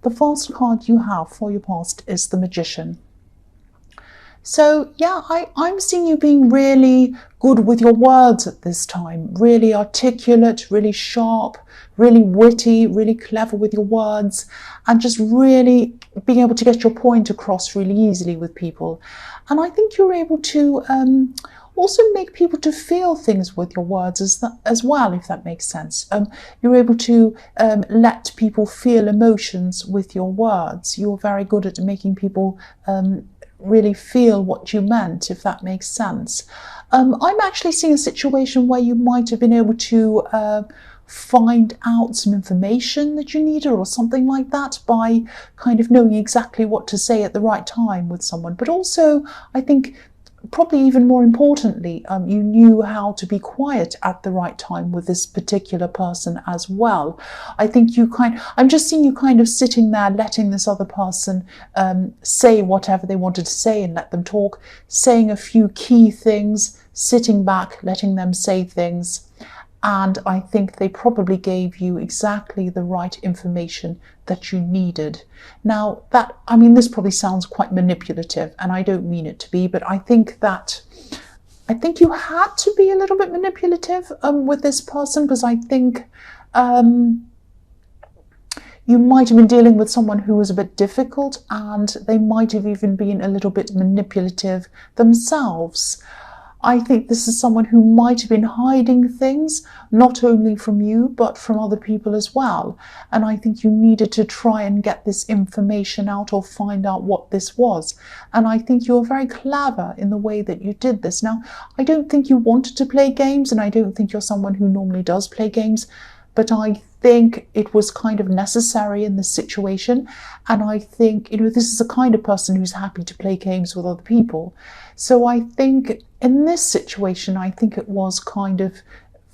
the first card you have for your past is the Magician. So yeah, I'm seeing you being really good with your words at this time, really articulate, really sharp, really witty, really clever with your words, and just really being able to get your point across really easily with people. And I think you're able to also make people to feel things with your words as well, if that makes sense. You're able to let people feel emotions with your words. You're very good at making people really feel what you meant, if that makes sense. I'm actually seeing a situation where you might have been able to find out some information that you needed or something like that by kind of knowing exactly what to say at the right time with someone. But also, I think probably even more importantly, you knew how to be quiet at the right time with this particular person as well. I think I'm just seeing you kind of sitting there letting this other person say whatever they wanted to say and let them talk, saying a few key things, sitting back, letting them say things. And I think they probably gave you exactly the right information that you needed. Now, this probably sounds quite manipulative, and I don't mean it to be, but I think you had to be a little bit manipulative with this person, because I think you might have been dealing with someone who was a bit difficult, and they might have even been a little bit manipulative themselves. I think this is someone who might have been hiding things, not only from you, but from other people as well. And I think you needed to try and get this information out or find out what this was. And I think you were very clever in the way that you did this. Now, I don't think you wanted to play games, and I don't think you're someone who normally does play games, but I think it was kind of necessary in this situation. And I think, this is the kind of person who's happy to play games with other people. So I think in this situation, I think it was kind of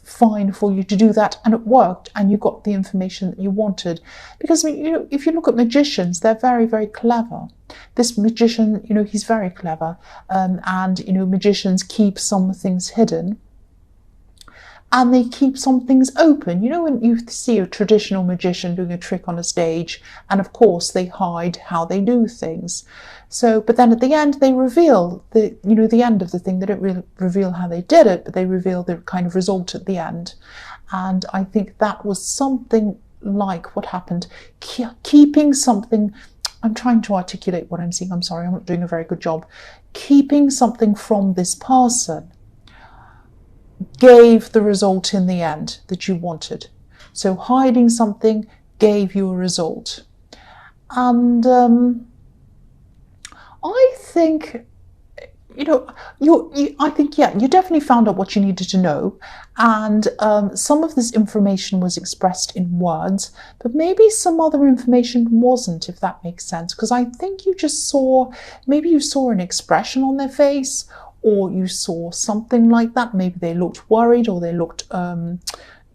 fine for you to do that, and it worked, and you got the information that you wanted. Because, if you look at magicians, they're very, very clever. This magician, he's very clever, and magicians keep some things hidden, and they keep some things open. When you see a traditional magician doing a trick on a stage, and of course they hide how they do things. So, but then at the end they reveal the end of the thing. They don't reveal how they did it, but they reveal the kind of result at the end. And I think that was something like what happened. Keeping something, I'm trying to articulate what I'm seeing. I'm sorry, I'm not doing a very good job. Keeping something from this person gave the result in the end that you wanted. So hiding something gave you a result. And I think, you definitely found out what you needed to know. And some of this information was expressed in words, but maybe some other information wasn't, if that makes sense. Because I think you saw an expression on their face, or you saw something like that. Maybe they looked worried, or they looked,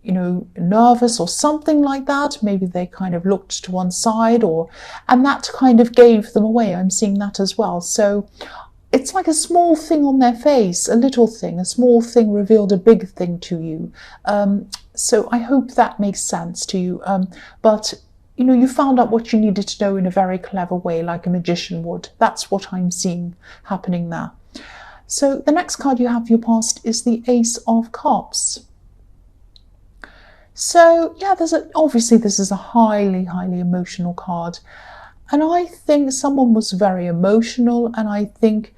nervous, or something like that. Maybe they kind of looked to one side, and that kind of gave them away. I'm seeing that as well. So it's like a small thing on their face, a little thing, a small thing revealed a big thing to you. So I hope that makes sense to you. But you found out what you needed to know in a very clever way, like a magician would. That's what I'm seeing happening there. So the next card you have for your past is the Ace of Cups. So yeah, obviously this is a highly, highly emotional card. And I think someone was very emotional, and I think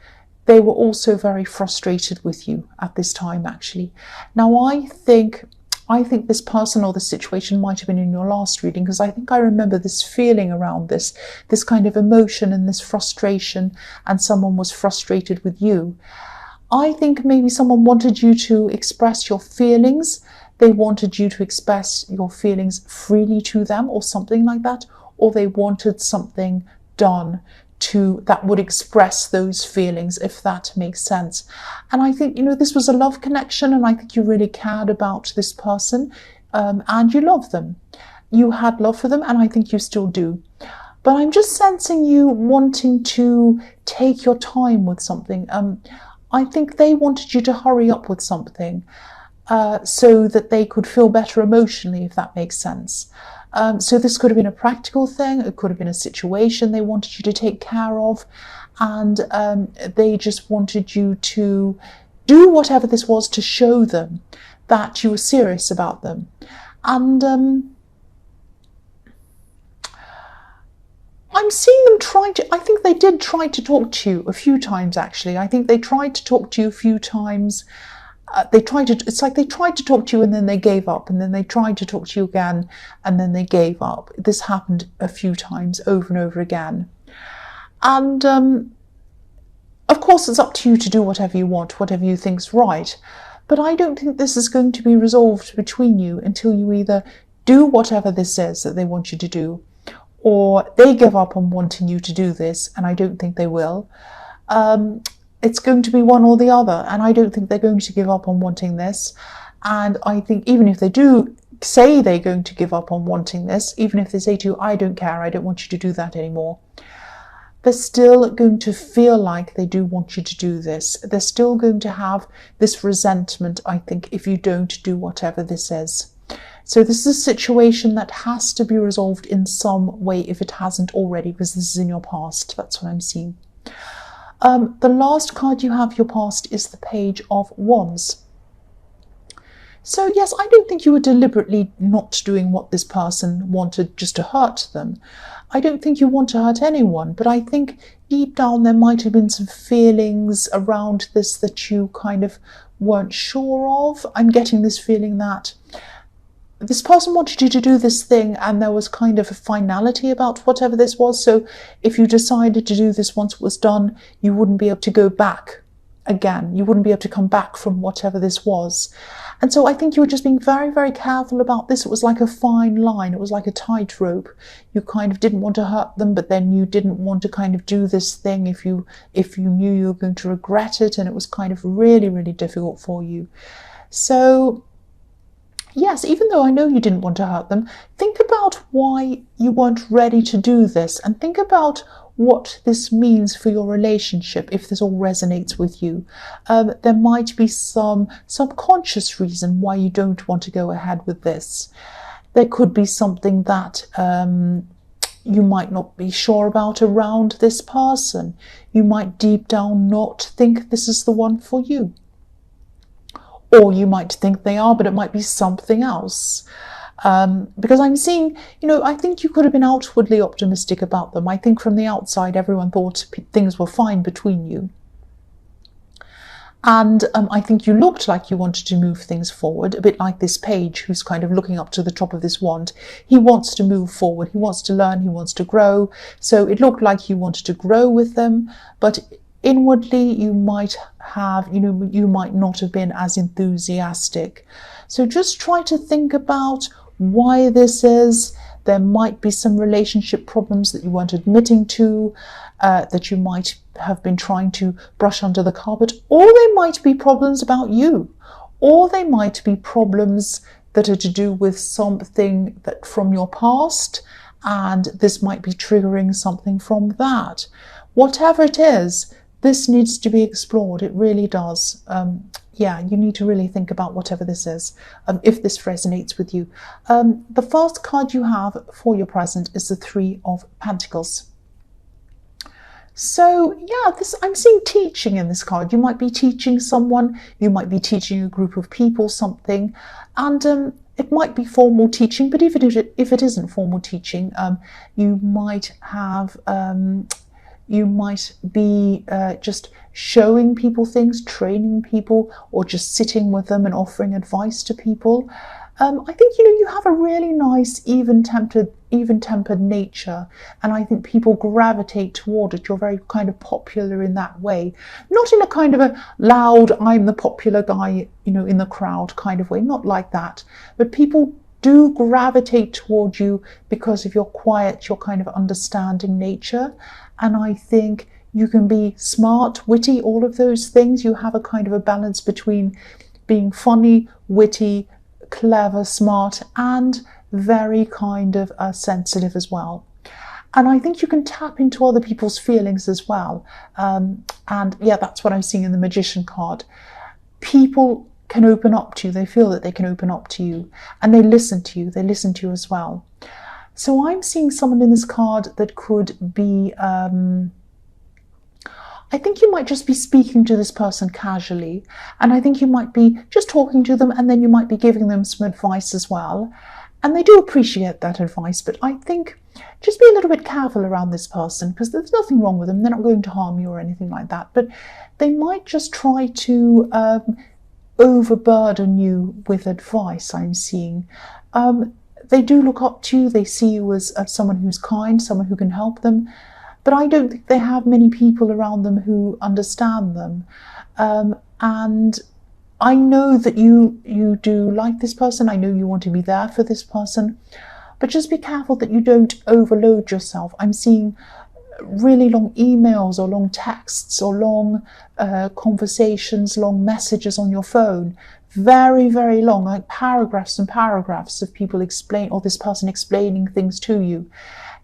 they were also very frustrated with you at this time, actually. Now, I think this person or this situation might have been in your last reading, because I think I remember this feeling around this kind of emotion and this frustration, and someone was frustrated with you. I think maybe someone wanted you to express your feelings. They wanted you to express your feelings freely to them, or something like that, or they wanted something done that would express those feelings, if that makes sense. And I think, this was a love connection, and I think you really cared about this person, and you love them. You had love for them, and I think you still do. But I'm just sensing you wanting to take your time with something. I think they wanted you to hurry up with something, so that they could feel better emotionally, if that makes sense. So this could have been a practical thing. It could have been a situation they wanted you to take care of, and they just wanted you to do whatever this was to show them that you were serious about them. And I'm seeing them trying to, I think they did try to talk to you a few times, actually. I think they tried to talk to you a few times. It's like they tried to talk to you and then they gave up, and then they tried to talk to you again and then they gave up. This happened a few times over and over again. And of course, it's up to you to do whatever you want, whatever you think's right. But I don't think this is going to be resolved between you until you either do whatever this is that they want you to do, or they give up on wanting you to do this, and I don't think they will. It's going to be one or the other, and I don't think they're going to give up on wanting this. And I think even if they do say they're going to give up on wanting this, even if they say to you, I don't care, I don't want you to do that anymore, they're still going to feel like they do want you to do this. They're still going to have this resentment, I think, if you don't do whatever this is. So this is a situation that has to be resolved in some way if it hasn't already, because this is in your past. That's what I'm seeing. The last card you have, your past, is the Page of Wands. So yes, I don't think you were deliberately not doing what this person wanted just to hurt them. I don't think you want to hurt anyone, but I think deep down there might have been some feelings around this that you kind of weren't sure of. I'm getting this feeling that this person wanted you to do this thing and there was kind of a finality about whatever this was. So if you decided to do this once it was done, you wouldn't be able to go back again. You wouldn't be able to come back from whatever this was. And so I think you were just being very, very careful about this. It was like a fine line. It was like a tightrope. You kind of didn't want to hurt them, but then you didn't want to kind of do this thing if you knew you were going to regret it, and it was kind of really, really difficult for you. So yes, even though I know you didn't want to hurt them, think about why you weren't ready to do this, and think about what this means for your relationship if this all resonates with you. There might be some subconscious reason why you don't want to go ahead with this. There could be something that you might not be sure about around this person. You might deep down not think this is the one for you. Or you might think they are, but it might be something else. Because I'm seeing, I think you could have been outwardly optimistic about them. I think from the outside, everyone thought things were fine between you. And I think you looked like you wanted to move things forward, a bit like this page who's kind of looking up to the top of this wand. He wants to move forward. He wants to learn. He wants to grow. So it looked like you wanted to grow with them, but inwardly you might have, you might not have been as enthusiastic. So just try to think about why this is. There might be some relationship problems that you weren't admitting to, that you might have been trying to brush under the carpet, or they might be problems about you, or they might be problems that are to do with something that from your past, and this might be triggering something from that. Whatever it is, this needs to be explored. It really does. Yeah, you need to really think about whatever this is, if this resonates with you. The first card you have for your present is the Three of Pentacles. So yeah, I'm seeing teaching in this card. You might be teaching someone, you might be teaching a group of people something, and it might be formal teaching, but if it isn't formal teaching, you might have you might be just showing people things, training people, or just sitting with them and offering advice to people. I think you have a really nice, even-tempered nature, and I think people gravitate toward it. You're very kind of popular in that way, not in a kind of a loud, I'm the popular guy, in the crowd kind of way, not like that, but people do gravitate toward you because of your quiet, your kind of understanding nature. And I think you can be smart, witty, all of those things. You have a kind of a balance between being funny, witty, clever, smart, and very kind of sensitive as well. And I think you can tap into other people's feelings as well. And yeah, that's what I'm seeing in the Magician card. People can open up to you. They feel that they can open up to you, and they listen to you. They listen to you as well. So I'm seeing someone in this card that could be, I think you might just be speaking to this person casually, and I think you might be just talking to them, and then you might be giving them some advice as well. And they do appreciate that advice, but I think just be a little bit careful around this person, because there's nothing wrong with them. They're not going to harm you or anything like that, but they might just try to overburden you with advice, I'm seeing. They do look up to you. They see you as someone who's kind, someone who can help them. But I don't think they have many people around them who understand them. And I know that you do like this person. I know you want to be there for this person. But just be careful that you don't overload yourself. I'm seeing really long emails or long texts or long conversations, long messages on your phone. Very, very long, like paragraphs and paragraphs of people explain, or this person explaining things to you.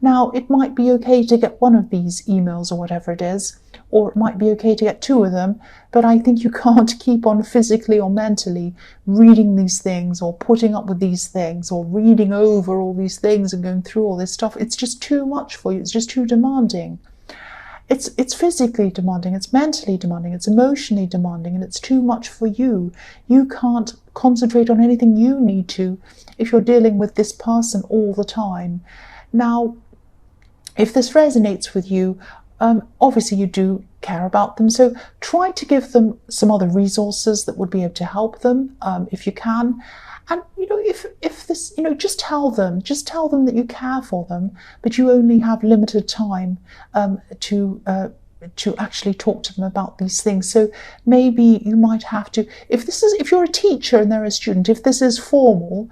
Now, it might be okay to get one of these emails or whatever it is, or it might be okay to get two of them, but I think you can't keep on physically or mentally reading these things or putting up with these things or reading over all these things and going through all this stuff. It's just too much for you. It's just too demanding. It's physically demanding, it's mentally demanding, it's emotionally demanding, and it's too much for you. You can't concentrate on anything you need to if you're dealing with this person all the time. Now, if this resonates with you, obviously you do care about them, so try to give them some other resources that would be able to help them, if you can. And if this, just tell them that you care for them, but you only have limited time to actually talk to them about these things. So maybe you might have to, if you're a teacher and they're a student, if this is formal,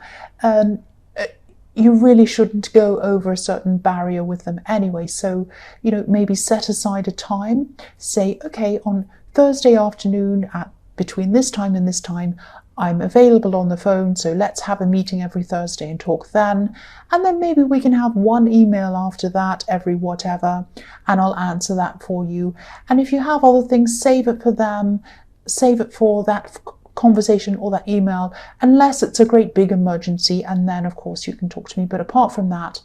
you really shouldn't go over a certain barrier with them anyway. So, maybe set aside a time, say, okay, on Thursday afternoon at between this time and this time, I'm available on the phone, so let's have a meeting every Thursday and talk then. And then maybe we can have one email after that every whatever, and I'll answer that for you. And if you have other things, save it for them, save it for that conversation or that email, unless it's a great big emergency, and then of course you can talk to me. But apart from that,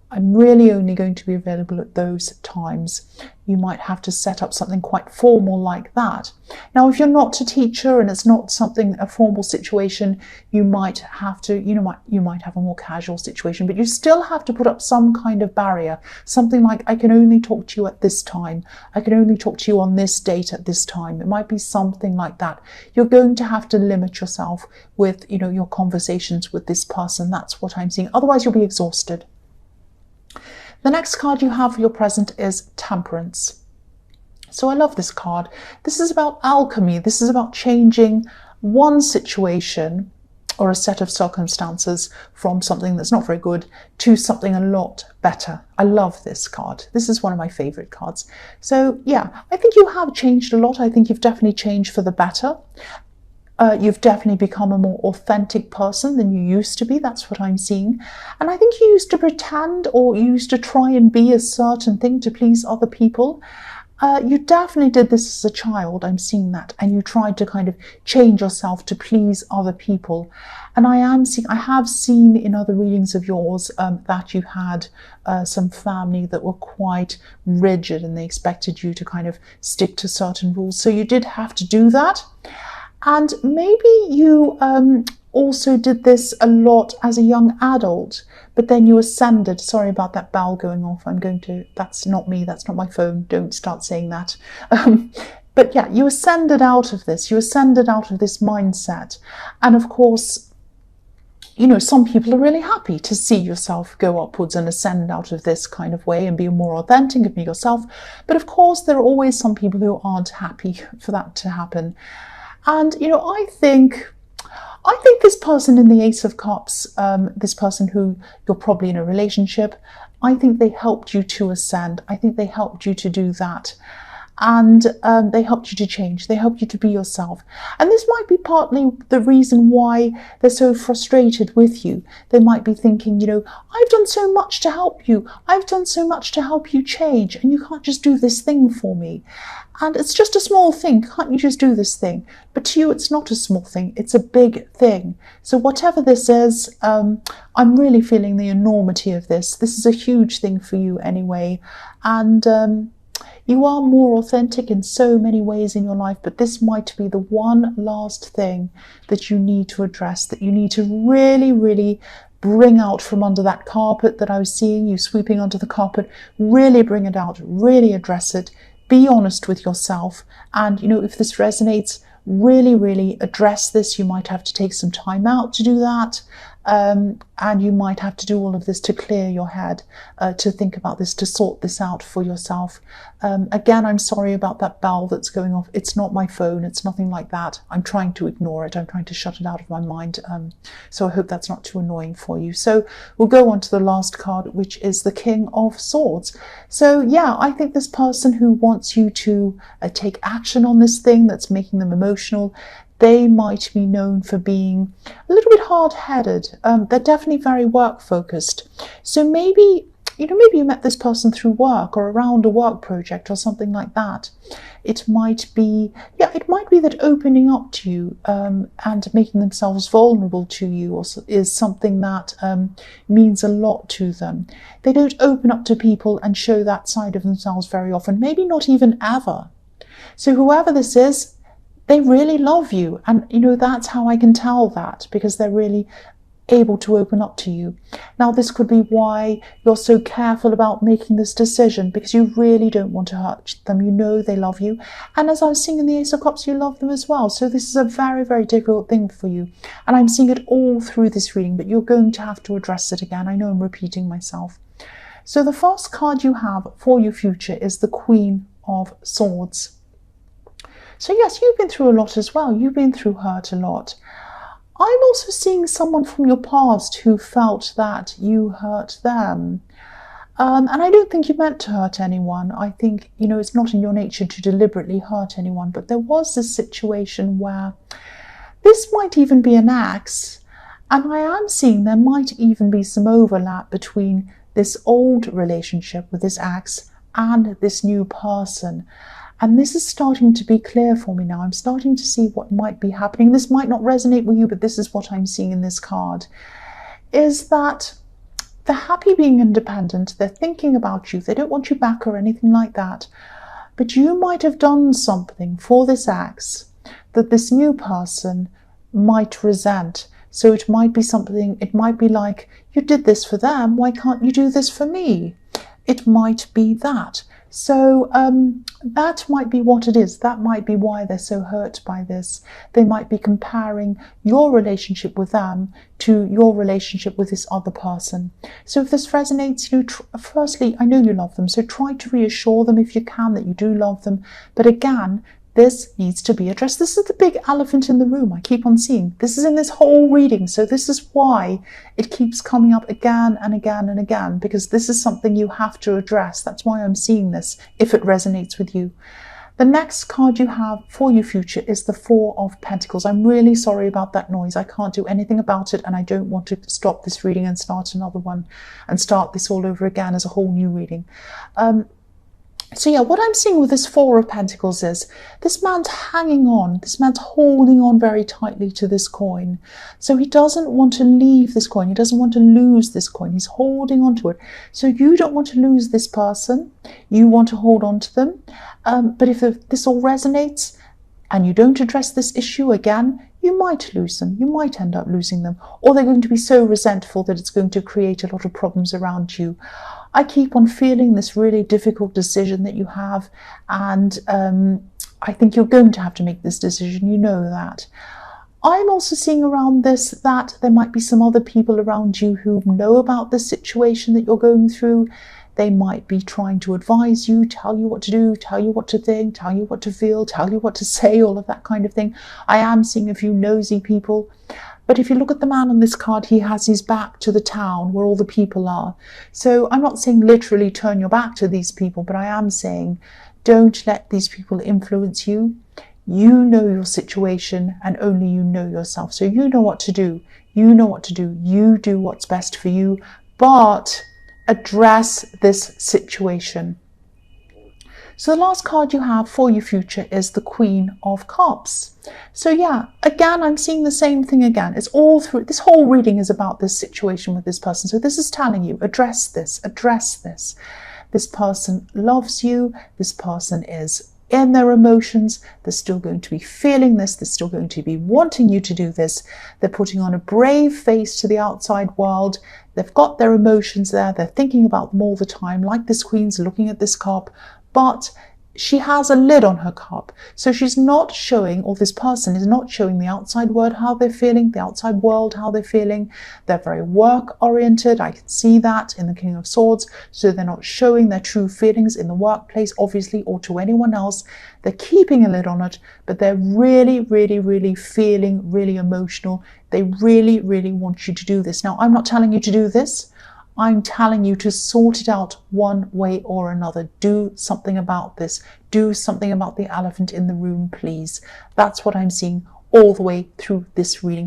I'm really only going to be available at those times. You might have to set up something quite formal like that. Now, if you're not a teacher and it's not a formal situation, you might have to, you might have a more casual situation, but you still have to put up some kind of barrier. Something like, I can only talk to you at this time. I can only talk to you on this date at this time. It might be something like that. You're going to have to limit yourself with, your conversations with this person. That's what I'm seeing. Otherwise, you'll be exhausted. The next card you have for your present is Temperance. So I love this card. This is about alchemy. This is about changing one situation or a set of circumstances from something that's not very good to something a lot better. I love this card. This is one of my favorite cards. So yeah, I think you have changed a lot. I think you've definitely changed for the better. You've definitely become a more authentic person than you used to be. That's what I'm seeing. And I think you used to pretend, or you used to try and be a certain thing to please other people. You definitely did this as a child. I'm seeing that. And you tried to kind of change yourself to please other people. And I have seen in other readings of yours that you had some family that were quite rigid and they expected you to kind of stick to certain rules. So you did have to do that. And maybe you also did this a lot as a young adult, but then you ascended. Sorry about that bell going off. That's not me, that's not my phone. Don't start saying that. But yeah, you ascended out of this. You ascended out of this mindset. And of course, some people are really happy to see yourself go upwards and ascend out of this kind of way and be more authentic and be yourself. But of course, there are always some people who aren't happy for that to happen. And, I think this person in the Ace of Cups, this person who you're probably in a relationship, I think they helped you to ascend. I think they helped you to do that. and they helped you to change. They helped you to be yourself. And this might be partly the reason why they're so frustrated with you. They might be thinking, I've done so much to help you. I've done so much to help you change, and you can't just do this thing for me. And it's just a small thing. Can't you just do this thing? But to you, it's not a small thing. It's a big thing. So whatever this is, I'm really feeling the enormity of this. This is a huge thing for you anyway. And you are more authentic in so many ways in your life, but this might be the one last thing that you need to address, that you need to really, really bring out from under that carpet that I was seeing you sweeping under the carpet. Really bring it out, really address it. Be honest with yourself. And, if this resonates, really, really address this. You might have to take some time out to do that. And you might have to do all of this to clear your head, to think about this, to sort this out for yourself. Again, I'm sorry about that bell that's going off. It's not my phone. It's nothing like that. I'm trying to ignore it. I'm trying to shut it out of my mind. So I hope that's not too annoying for you. So we'll go on to the last card, which is the King of Swords. So yeah, I think this person who wants you to take action on this thing that's making them emotional, they might be known for being a little bit hard-headed. They're definitely very work-focused. So maybe you met this person through work or around a work project or something like that. It might be that opening up to you and making themselves vulnerable to you is something that means a lot to them. They don't open up to people and show that side of themselves very often, maybe not even ever. So whoever this is, they really love you. And, that's how I can tell that, because they're really able to open up to you. Now, this could be why you're so careful about making this decision, because you really don't want to hurt them. They love you. And as I was seeing in the Ace of Cups, you love them as well. So this is a very, very difficult thing for you. And I'm seeing it all through this reading, but you're going to have to address it again. I know I'm repeating myself. So the first card you have for your future is the Queen of Swords. So yes, you've been through a lot as well. You've been through hurt a lot. I'm also seeing someone from your past who felt that you hurt them. And I don't think you meant to hurt anyone. I think, it's not in your nature to deliberately hurt anyone. But there was this situation where this might even be an ex. And I am seeing there might even be some overlap between this old relationship with this ex and this new person. And this is starting to be clear for me now. I'm starting to see what might be happening. This might not resonate with you, but this is what I'm seeing in this card, is that they're happy being independent. They're thinking about you. They don't want you back or anything like that. But you might have done something for this ex that this new person might resent. So it might be something, it might be like, you did this for them, why can't you do this for me? It might be that. So that might be what it is. That might be why they're so hurt by this. They might be comparing your relationship with them to your relationship with this other person. So if this resonates, firstly, I know you love them, so try to reassure them if you can that you do love them. But again, this needs to be addressed. This is the big elephant in the room I keep on seeing. This is in this whole reading. So this is why it keeps coming up again and again and again, because this is something you have to address. That's why I'm seeing this, if it resonates with you. The next card you have for your future is the Four of Pentacles. I'm really sorry about that noise. I can't do anything about it, and I don't want to stop this reading and start another one and start this all over again as a whole new reading. So yeah, what I'm seeing with this Four of Pentacles is this man's hanging on. This man's holding on very tightly to this coin. So he doesn't want to leave this coin. He doesn't want to lose this coin. He's holding on to it. So you don't want to lose this person. You want to hold on to them. But if this all resonates and you don't address this issue again, you might lose them. You might end up losing them. Or they're going to be so resentful that it's going to create a lot of problems around you. I keep on feeling this really difficult decision that you have, and I think you're going to have to make this decision. You know that. I'm also seeing around this that there might be some other people around you who know about the situation that you're going through. They might be trying to advise you, tell you what to do, tell you what to think, tell you what to feel, tell you what to say, all of that kind of thing. I am seeing a few nosy people. But if you look at the man on this card, he has his back to the town where all the people are. So I'm not saying literally turn your back to these people, but I am saying Don't let these people influence you. You know your situation and only you know yourself. So you know what to do. You know what to do. You do what's best for you, but address this situation. So the last card you have for your future is the Queen of Cups. So yeah, again, I'm seeing the same thing again. It's all through, this whole reading is about this situation with this person. So this is telling you, address this, address this. This person loves you. This person is in their emotions. They're still going to be feeling this. They're still going to be wanting you to do this. They're putting on a brave face to the outside world. They've got their emotions there. They're thinking about them all the time, like this Queen's looking at this cup. But she has a lid on her cup. So she's not showing, or this person is not showing the outside world how they're feeling, the outside world how they're feeling. They're very work oriented. I can see that in the King of Swords. So they're not showing their true feelings in the workplace, obviously, or to anyone else. They're keeping a lid on it, but they're really, really, really feeling really emotional. They really, really want you to do this. Now, I'm not telling you to do this. I'm telling you to sort it out one way or another. Do something about this. Do something about the elephant in the room, please. That's what I'm seeing all the way through this reading.